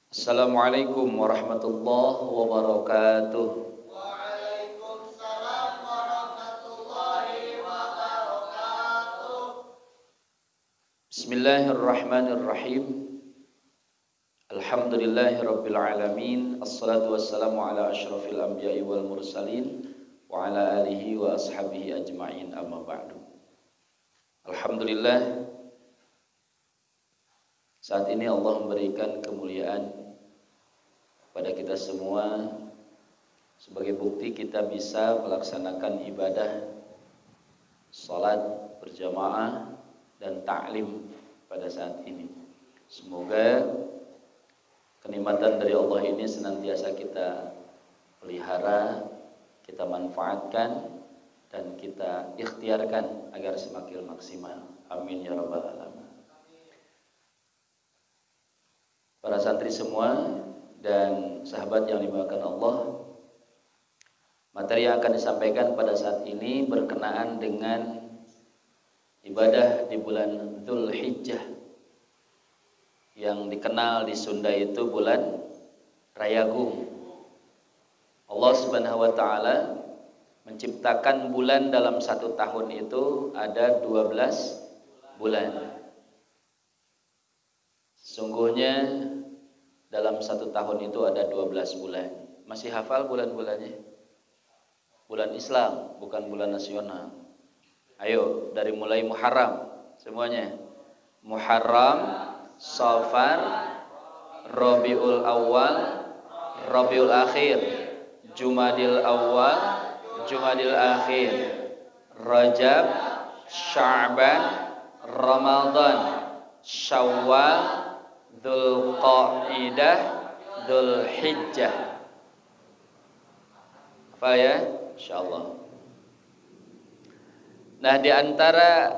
Assalamualaikum warahmatullahi wabarakatuh. Waalaikumsalam warahmatullahi wabarakatuh. Bismillahirrahmanirrahim. Alhamdulillahirabbil alamin. Assalatu wassalamu ala asyrafil anbiya'i wal mursalin wa ala alihi wa ashabihi ajma'in, amma ba'du. Alhamdulillah, saat ini Allah memberikan kemuliaan pada kita semua sebagai bukti kita bisa melaksanakan ibadah salat berjamaah dan ta'lim pada saat ini. Semoga kenikmatan dari Allah ini senantiasa kita pelihara, kita manfaatkan dan kita ikhtiarkan agar semakin maksimal. Amin ya rabbal alamin. Para santri semua dan sahabat yang dimuliakan Allah, materi yang akan disampaikan pada saat ini berkenaan dengan ibadah di bulan Dzulhijjah yang dikenal di Sunda itu bulan Rayagung. Allah Subhanahu wa taala menciptakan bulan dalam satu tahun itu ada 12 bulan. Sungguhnya dalam satu tahun itu ada 12 bulan. Masih hafal bulan-bulannya? Bulan Islam, bukan bulan nasional. Ayo, dari mulai Muharram semuanya. Muharram, Safar, Rabiul Awal, Rabiul Akhir, Jumadil Awal, Jumadil Akhir, Rajab, Sya'ban, Ramadan, Syawal, Dzulqa'dah, Dzulhijjah. Apa ya? Insyaallah. Nah, di antara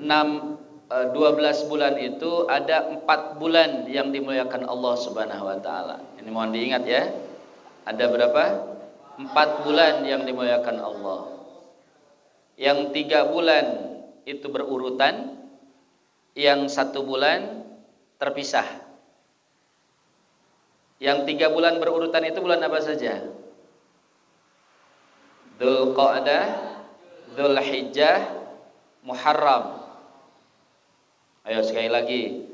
12 bulan itu ada 4 bulan yang dimuliakan Allah Subhanahu wa taala. Ini mohon diingat ya. Ada berapa? 4 bulan yang dimuliakan Allah. Yang 3 bulan itu berurutan, yang 1 bulan terpisah. Yang 3 bulan berurutan itu bulan apa saja? Dzulqa'dah, Dzulhijjah, Muharram. Ayo sekali lagi.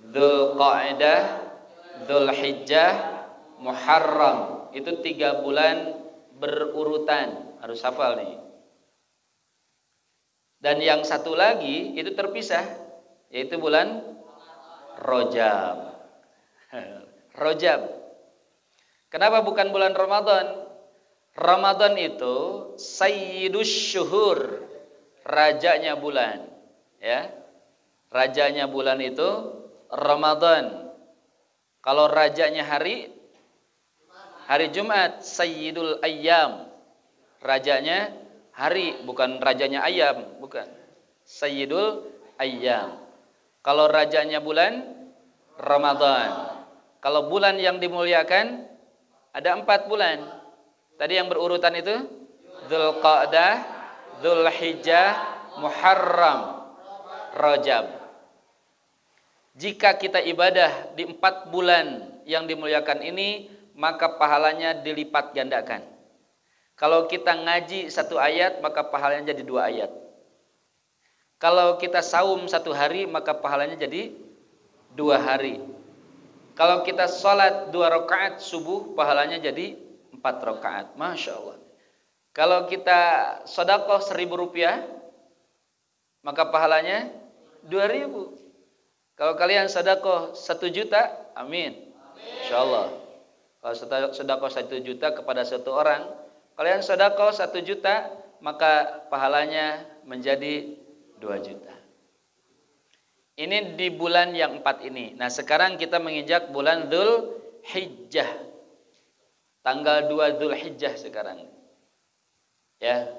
Dzulqa'dah, Dzulhijjah, Muharram. Itu 3 bulan berurutan. Harus hafal nih. Dan yang 1 lagi itu terpisah, yaitu bulan Rajab. Rajab. Kenapa bukan bulan Ramadan? Ramadan itu sayyidus syuhur, rajanya bulan, ya. Rajanya bulan itu Ramadan. Kalau rajanya hari Jumat, sayyidul ayyam. Rajanya hari, bukan rajanya ayam, bukan. Sayyidul ayyam. Kalau rajanya bulan Ramadan. Kalau bulan yang dimuliakan ada 4 bulan. Tadi yang berurutan itu Dzulqa'dah, Dzulhijjah, Muharram, Rajab. Jika kita ibadah di 4 bulan yang dimuliakan ini, maka pahalanya dilipat gandakan. Kalau kita ngaji 1 ayat, maka pahalanya jadi 2 ayat. Kalau kita saum 1 hari, maka pahalanya jadi 2 hari. Kalau kita sholat 2 rakaat subuh, pahalanya jadi 4 rakaat. Masya Allah. Kalau kita sedekah 1.000 rupiah, maka pahalanya 2.000. Kalau kalian sedekah 1 juta, amin. Insya Allah. Kalau sedekah 1 juta kepada 1 orang, kalian sedekah 1 juta, maka pahalanya menjadi 2 juta. Ini di bulan yang 4 ini. Nah, sekarang kita menginjak bulan Dzulhijjah. Tanggal 2 Dzulhijjah sekarang. Ya.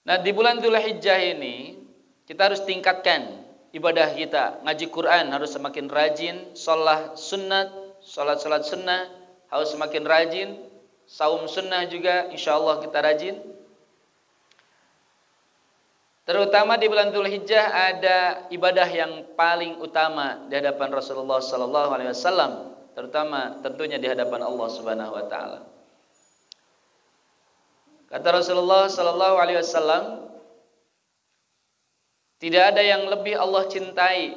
Nah, di bulan Dzulhijjah ini kita harus tingkatkan ibadah kita. Ngaji Quran harus semakin rajin, sholat sunnah, sholat sunnah harus semakin rajin, saum sunnah juga insyaallah kita rajin. Terutama di bulan Dzulhijjah ada ibadah yang paling utama di hadapan Rasulullah sallallahu alaihi wasallam, terutama tentunya di hadapan Allah Subhanahu wa taala. Kata Rasulullah sallallahu alaihi wasallam, tidak ada yang lebih Allah cintai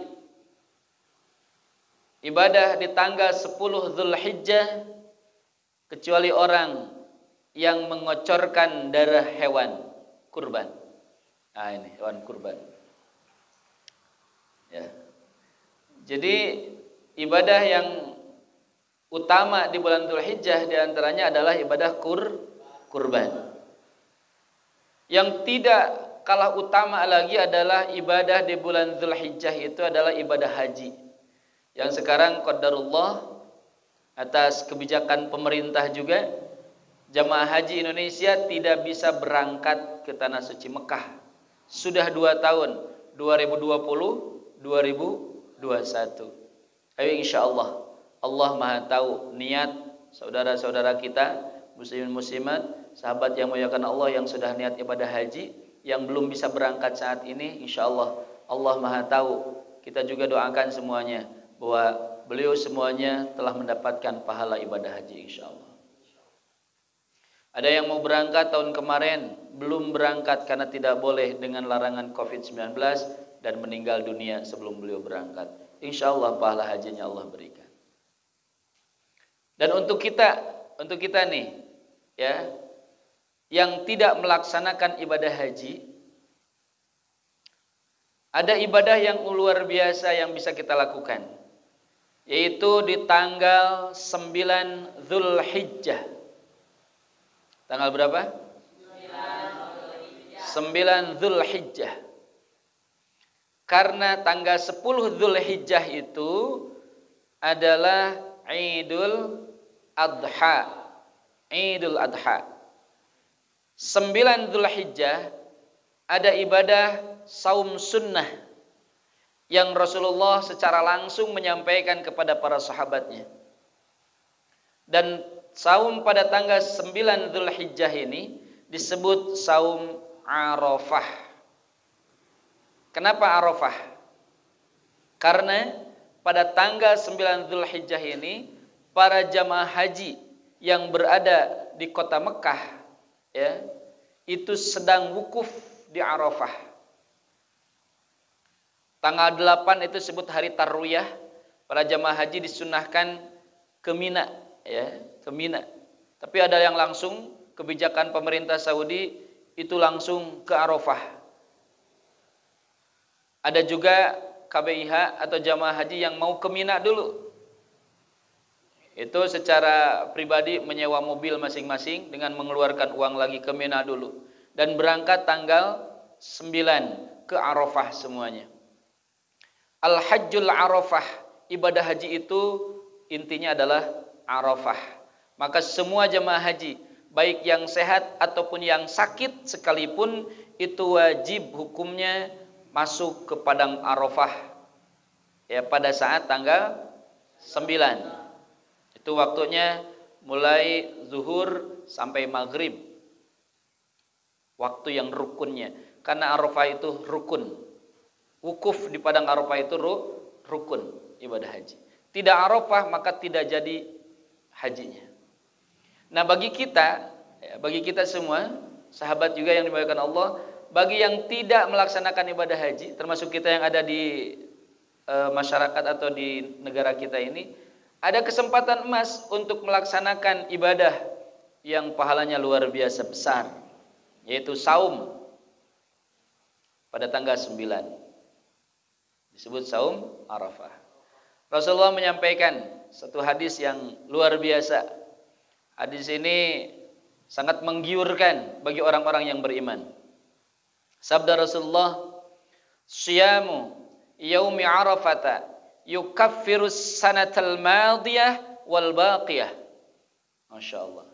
ibadah di tanggal 10 Dzulhijjah kecuali orang yang mengocorkan darah hewan kurban. Nah, ini hewan kurban. Ya. Jadi ibadah yang utama di bulan Dzulhijjah diantaranya adalah ibadah kurban. Yang tidak kalah utama lagi adalah ibadah di bulan Dzulhijjah itu adalah ibadah haji. Yang sekarang qadarullah atas kebijakan pemerintah juga, jamaah haji Indonesia tidak bisa berangkat ke tanah suci Mekah. Sudah 2 tahun, 2020, 2021. Ayo insyaallah, Allah Maha tahu niat saudara-saudara kita, muslimin muslimat, sahabat yang memuliakan Allah yang sudah niat ibadah haji, yang belum bisa berangkat saat ini, insyaallah Allah Maha tahu. Kita juga doakan semuanya bahwa beliau semuanya telah mendapatkan pahala ibadah haji insyaallah. Ada yang mau berangkat tahun kemarin belum berangkat karena tidak boleh dengan larangan COVID-19 dan meninggal dunia sebelum beliau berangkat. Insyaallah pahala hajinya Allah berikan. Dan untuk kita nih ya, yang tidak melaksanakan ibadah haji, ada ibadah yang luar biasa yang bisa kita lakukan, yaitu di tanggal 9 Dzulhijjah. Tanggal berapa? 9 Dzulhijjah. Karena tanggal 10 Dzulhijjah itu adalah Idul Adha. Idul Adha. 9 Dzulhijjah ada ibadah saum sunnah yang Rasulullah secara langsung menyampaikan kepada para sahabatnya. Dan saum pada tanggal 9 Dzulhijjah ini disebut saum Arafah. Kenapa Arafah? Karena pada tanggal 9 Dzulhijjah ini para jamaah haji yang berada di kota Mekah ya, itu sedang wukuf di Arafah. Tanggal 8 itu disebut hari Tarwiyah. Para jamaah haji disunahkan ke Mina ya, ke Mina. Tapi ada yang langsung kebijakan pemerintah Saudi itu langsung ke Arafah. Ada juga KBIH atau jamaah haji yang mau ke Mina dulu. Itu secara pribadi menyewa mobil masing-masing dengan mengeluarkan uang lagi ke Mina dulu dan berangkat tanggal 9 ke Arafah semuanya. Al-Hajjul Arafah, ibadah haji itu intinya adalah Arafah. Maka semua jemaah haji, baik yang sehat ataupun yang sakit sekalipun, itu wajib hukumnya masuk ke padang Arafah ya pada saat tanggal 9. Itu waktunya mulai zuhur sampai maghrib. Waktu yang rukunnya, karena Arafah itu rukun. Wukuf di padang Arafah itu rukun ibadah haji. Tidak Arafah maka tidak jadi hajinya. Nah bagi kita semua, sahabat juga yang dimuliakan Allah, bagi yang tidak melaksanakan ibadah haji, termasuk kita yang ada di masyarakat atau di negara kita ini, ada kesempatan emas untuk melaksanakan ibadah yang pahalanya luar biasa besar, yaitu saum pada tanggal 9. Disebut saum Arafah. Rasulullah menyampaikan satu hadis yang luar biasa. Hadis ini sangat menggiurkan bagi orang-orang yang beriman. Sabda Rasulullah, "Siyamu yaumi Arafata yukaffirus sanatal madiyah wal baqiyah." Masya Allah.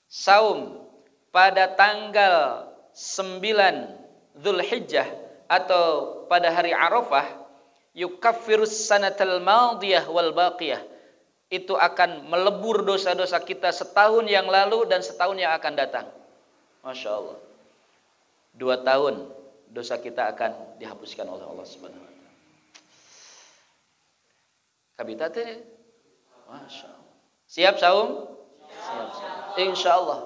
Saum pada tanggal 9 Dzulhijjah atau pada hari Arafah, yukaffirus sanatal madiyah wal baqiyah, itu akan melebur dosa-dosa kita setahun yang lalu dan setahun yang akan datang. Masya Allah. 2 tahun dosa kita akan dihapuskan oleh Allah Subhanahu wa taala. Kabita teh, masya Allah. Siap saum? Siap saum. Insyaallah.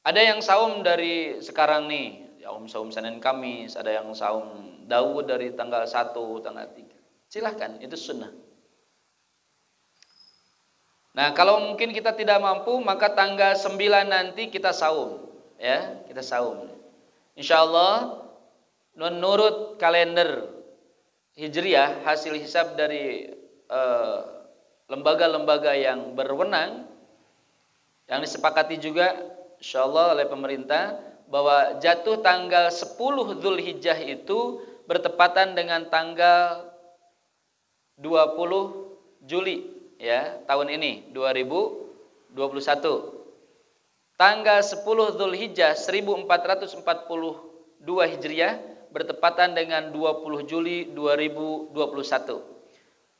Ada yang saum dari sekarang nih, saum Senin Kamis, ada yang saum Daud dari tanggal 1, tanggal 3. Silahkan, itu sunnah. Nah, kalau mungkin kita tidak mampu, maka tanggal 9 nanti kita saum, ya, kita saum. Insyaallah menurut kalender Hijriah, hasil hisab dari lembaga-lembaga yang berwenang yang disepakati juga insyaallah oleh pemerintah bahwa jatuh tanggal 10 Zulhijjah itu bertepatan dengan tanggal 20 Juli ya, tahun ini 2021. Tanggal 10 Zulhijjah 1442 Hijriah bertepatan dengan 20 Juli 2021.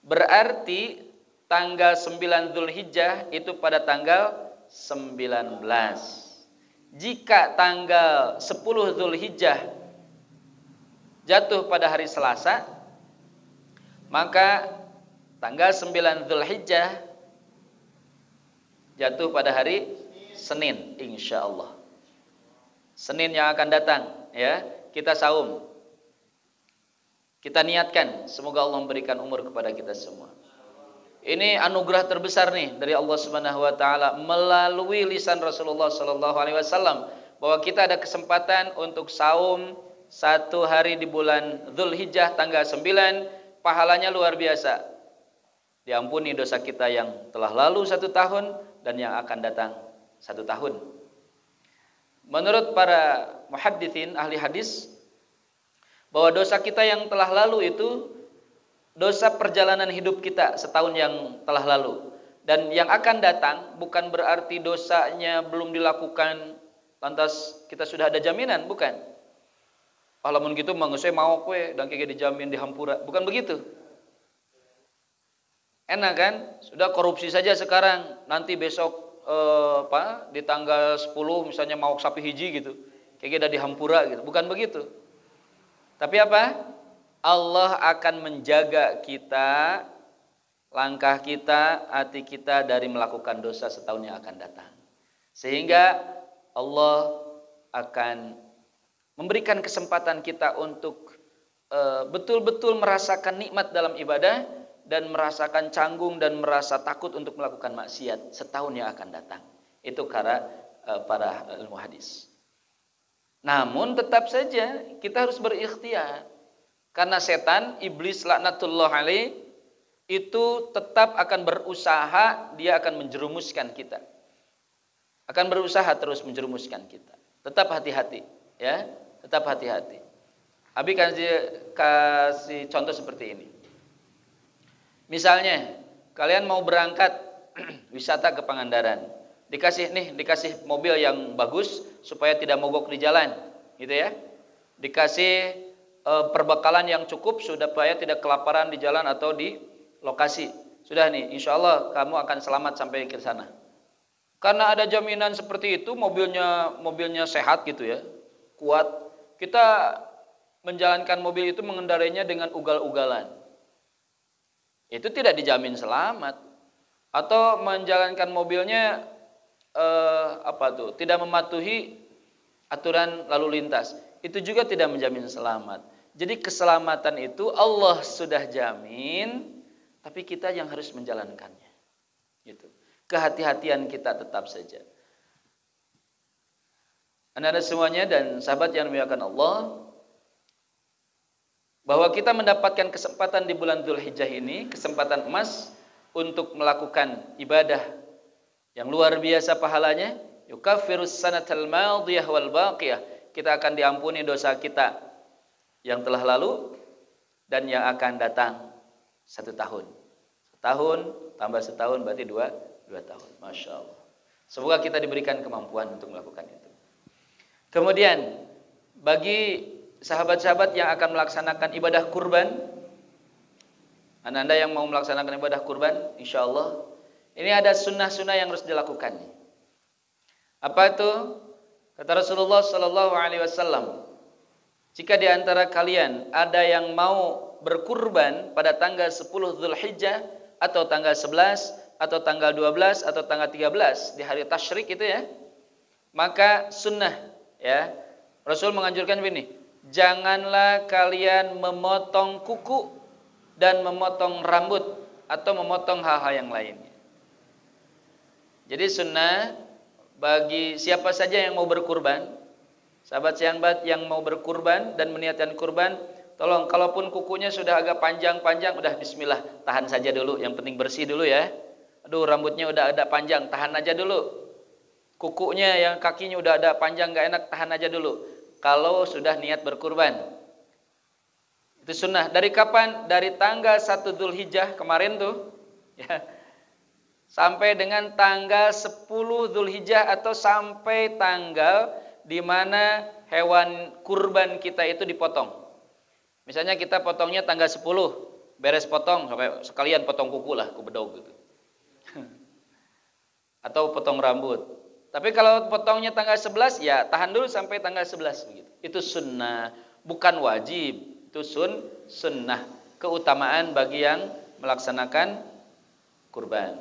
Berarti tanggal 9 Zulhijjah itu pada tanggal 19. Jika tanggal 10 Zulhijjah jatuh pada hari Selasa, maka tanggal 9 Zulhijjah jatuh pada hari Senin, insyaallah. Senin yang akan datang, ya, kita saum. Kita niatkan, semoga Allah memberikan umur kepada kita semua. Ini anugerah terbesar nih dari Allah Subhanahu wa taala melalui lisan Rasulullah sallallahu alaihi wasallam bahwa kita ada kesempatan untuk saum 1 hari di bulan Zulhijjah tanggal 9, pahalanya luar biasa. Diampuni dosa kita yang telah lalu 1 tahun dan yang akan datang 1 tahun. Menurut para muhadditsin, ahli hadis, bahwa dosa kita yang telah lalu itu dosa perjalanan hidup kita setahun yang telah lalu. Dan yang akan datang bukan berarti dosanya belum dilakukan lantas kita sudah ada jaminan, bukan. Alamun gitu mangusnya mau kue dan kayak dijamin dihampura, bukan begitu. Enak kan? Sudah korupsi saja sekarang, nanti besok di tanggal 10 misalnya mau sapi hiji gitu, kayak udah dihampura gitu, bukan begitu. Tapi apa? Allah akan menjaga kita, langkah kita, hati kita dari melakukan dosa setahun yang akan datang. Sehingga Allah akan memberikan kesempatan kita untuk betul-betul merasakan nikmat dalam ibadah dan merasakan canggung dan merasa takut untuk melakukan maksiat setahun yang akan datang. Itu kata para ilmu hadis. Namun tetap saja kita harus berikhtiar. Karena setan, iblis laknatullah alaih, itu tetap akan berusaha, dia akan menjerumuskan kita. Akan berusaha terus menjerumuskan kita. Tetap hati-hati, ya. Tetap hati-hati. Abi kasih contoh seperti ini. Misalnya, kalian mau berangkat wisata ke Pangandaran. Dikasih mobil yang bagus supaya tidak mogok di jalan, gitu ya. Dikasih perbekalan yang cukup supaya tidak kelaparan di jalan atau di lokasi. Sudah nih, insya Allah kamu akan selamat sampai ke sana. Karena ada jaminan seperti itu, mobilnya sehat gitu ya, kuat. Kita menjalankan mobil itu mengendarainya dengan ugal-ugalan. Itu tidak dijamin selamat. Atau menjalankan mobilnya tidak mematuhi aturan lalu lintas. Itu juga tidak menjamin selamat. Jadi keselamatan itu Allah sudah jamin, tapi kita yang harus menjalankannya. Gitu. Kehati-hatian kita tetap saja. Anda semuanya dan sahabat yang dimuliakan Allah, bahwa kita mendapatkan kesempatan di bulan Dzulhijjah ini, kesempatan emas untuk melakukan ibadah yang luar biasa pahalanya, yukaffirus sanatal madiyah wal baqiyah. Kita akan diampuni dosa kita yang telah lalu dan yang akan datang 1 tahun. Setahun tambah setahun berarti 2 tahun. Masya Allah. Semoga kita diberikan kemampuan untuk melakukan itu. Kemudian bagi sahabat-sahabat yang akan melaksanakan ibadah kurban, anda yang mau melaksanakan ibadah kurban, insya Allah ini ada sunnah-sunnah yang harus dilakukan. Apa itu? Kata Rasulullah Sallallahu Alaihi Wasallam, Jika di antara kalian ada yang mau berkurban pada tanggal 10 Dzulhijjah atau tanggal 11 atau tanggal 12 atau tanggal 13 di hari tasyrik itu ya, maka sunnah ya, Rasul menganjurkan begini, janganlah kalian memotong kuku dan memotong rambut atau memotong hal-hal yang lainnya. Jadi sunnah bagi siapa saja yang mau berkurban, sahabat yang mau berkurban dan meniatkan kurban, tolong kalaupun kukunya sudah agak panjang-panjang, udah bismillah, tahan saja dulu, yang penting bersih dulu ya. Aduh, rambutnya udah ada panjang, tahan aja dulu. Kukunya yang kakinya udah ada panjang gak enak, tahan aja dulu. Kalau sudah niat berkurban. Itu sunnah. Dari kapan? Dari tanggal 1 Dzulhijjah kemarin tuh ya, sampai dengan tanggal 10 Dzulhijjah atau sampai tanggal di mana hewan kurban kita itu dipotong. Misalnya kita potongnya tanggal 10, beres potong sampai sekalian potong kuku lah, kubedog gitu. Atau potong rambut. Tapi kalau potongnya tanggal 11 ya tahan dulu sampai tanggal 11 begitu. Itu sunnah, bukan wajib. Itu sunnah, keutamaan bagi yang melaksanakan kurban.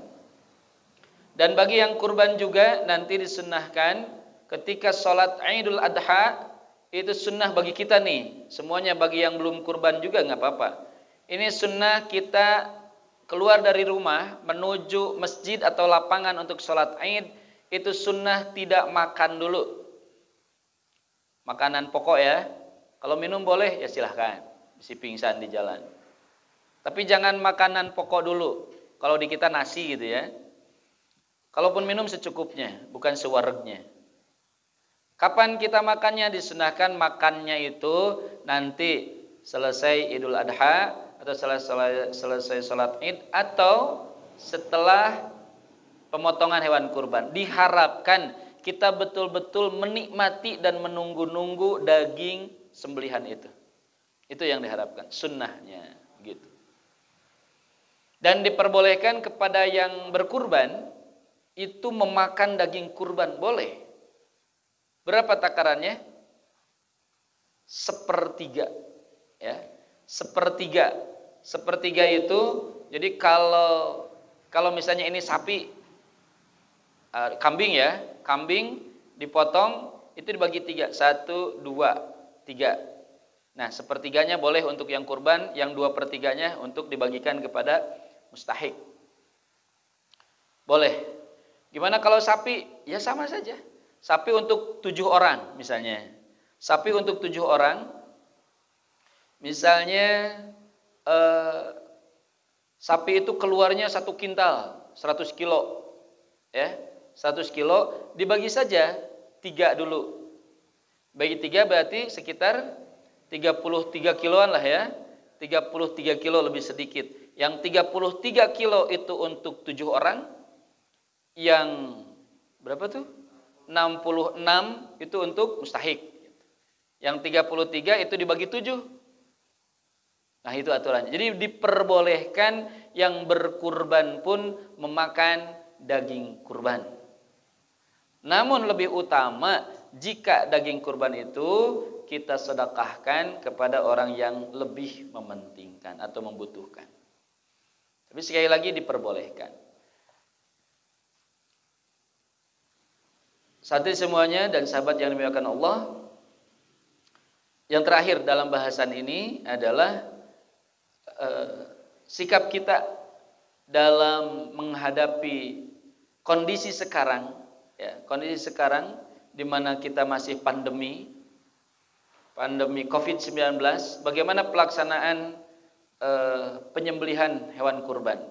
Dan bagi yang kurban juga nanti disunnahkan ketika sholat Idul Adha, itu sunnah bagi kita nih. Semuanya bagi yang belum kurban juga nggak apa-apa. Ini sunnah kita keluar dari rumah menuju masjid atau lapangan untuk sholat Id, itu sunnah tidak makan dulu. Makanan pokok ya. Kalau minum boleh ya silahkan, bisa pingsan di jalan. Tapi jangan makanan pokok dulu. Kalau di kita nasi gitu ya. Kalaupun minum secukupnya, bukan sewaregnya. Kapan kita makannya? Disunahkan makannya itu nanti selesai Idul Adha atau selesai sholat Id atau setelah pemotongan hewan kurban. Diharapkan kita betul-betul menikmati dan menunggu-nunggu daging sembelihan itu. Itu yang diharapkan, sunnahnya gitu. Dan diperbolehkan kepada yang berkurban itu memakan daging kurban, boleh. Berapa takarannya? Sepertiga, ya. Sepertiga itu, jadi kalau misalnya ini sapi, kambing ya, kambing dipotong itu dibagi 3, 1, 2, 3. Nah, sepertiganya boleh untuk yang kurban, yang 2/3-nya untuk dibagikan kepada mustahik. Boleh. Gimana kalau sapi? Ya sama saja. Sapi untuk 7 orang misalnya. Sapi untuk 7 orang. Misalnya sapi itu keluarnya 1 kintal, 100 kilo. Ya, 100 kilo dibagi saja 3 dulu. Bagi 3 berarti sekitar 33 kiloan lah ya. 33 kilo lebih sedikit. Yang 33 kilo itu untuk 7 orang. Yang berapa tuh? 66 itu untuk mustahik. Yang 33 itu dibagi 7. Nah, itu aturannya. Jadi diperbolehkan yang berkurban pun memakan daging kurban. Namun lebih utama jika daging kurban itu kita sedekahkan kepada orang yang lebih mementingkan atau membutuhkan. Tapi sekali lagi diperbolehkan. Santri semuanya dan sahabat yang dimuliakan Allah, yang terakhir dalam bahasan ini adalah sikap kita dalam menghadapi kondisi sekarang, ya, kondisi sekarang di mana kita masih pandemi COVID-19, bagaimana pelaksanaan penyembelihan hewan kurban.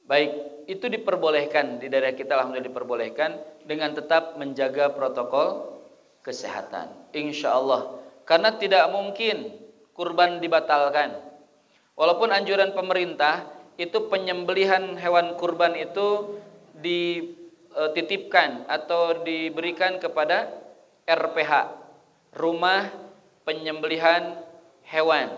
Baik, itu diperbolehkan di daerah kita, alhamdulillah diperbolehkan dengan tetap menjaga protokol kesehatan. Insya Allah, karena tidak mungkin kurban dibatalkan. Walaupun anjuran pemerintah itu penyembelihan hewan kurban itu dititipkan atau diberikan kepada RPH, rumah penyembelihan hewan.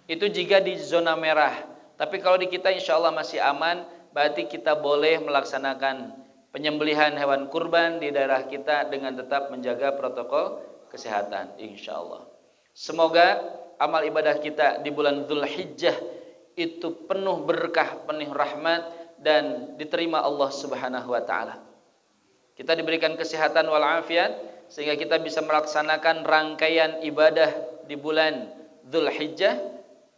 Itu jika di zona merah. Tapi kalau di kita insya Allah masih aman, berarti kita boleh melaksanakan penyembelihan hewan kurban di daerah kita dengan tetap menjaga protokol kesehatan insyaallah. Semoga amal ibadah kita di bulan Dzulhijjah itu penuh berkah, penuh rahmat dan diterima Allah Subhanahu wa taala. Kita diberikan kesehatan wal afiat sehingga kita bisa melaksanakan rangkaian ibadah di bulan Dzulhijjah,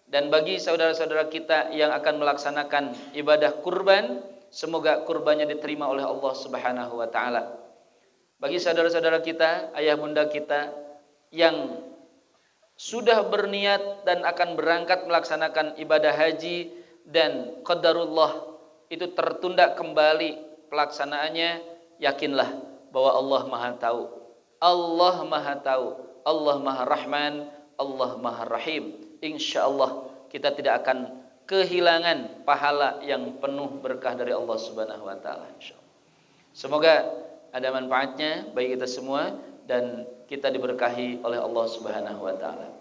dan bagi saudara-saudara kita yang akan melaksanakan ibadah kurban, semoga kurbannya diterima oleh Allah Subhanahu wa taala. Bagi saudara-saudara kita, ayah bunda kita yang sudah berniat dan akan berangkat melaksanakan ibadah haji dan qadarullah itu tertunda kembali pelaksanaannya, yakinlah bahwa Allah Maha tahu. Allah Maha tahu. Allah Maha Rahman, Allah Maha Rahim. Insyaallah kita tidak akan kehilangan pahala yang penuh berkah dari Allah Subhanahu wa taala insyaallah. Semoga ada manfaatnya bagi kita semua dan kita diberkahi oleh Allah Subhanahu wa taala.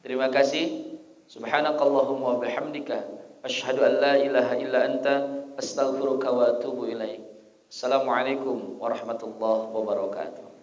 Terima kasih. Subhanakallahumma wa bihamdika asyhadu an la ilaha illa anta astaghfiruka wa atubu ilaik. Assalamualaikum warahmatullahi wabarakatuh.